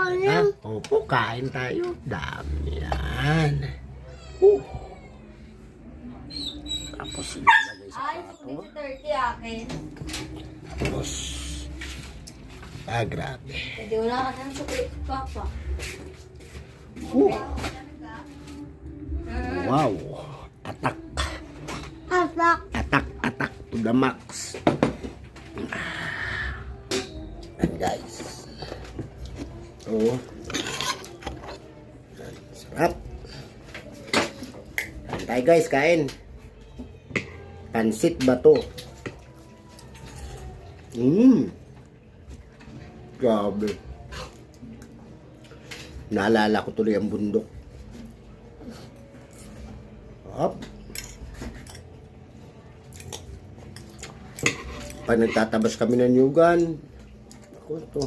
Ha? Opo, kain tayo. Dami yan. Tapos ilalagay sa Ay, plato. sulit 30 akin. Tapos, grabe. Pwede wala ka ng sulit, Papa. Wow. Atak. Atak. Atak to the max. And guys. Oh. Sarap. Kain tayo guys, kain. Pansit ba to? Grabe. Naalala ko tuloy ang bundok. Up. Pag nagtatabas kami ng nyugan, ako ito.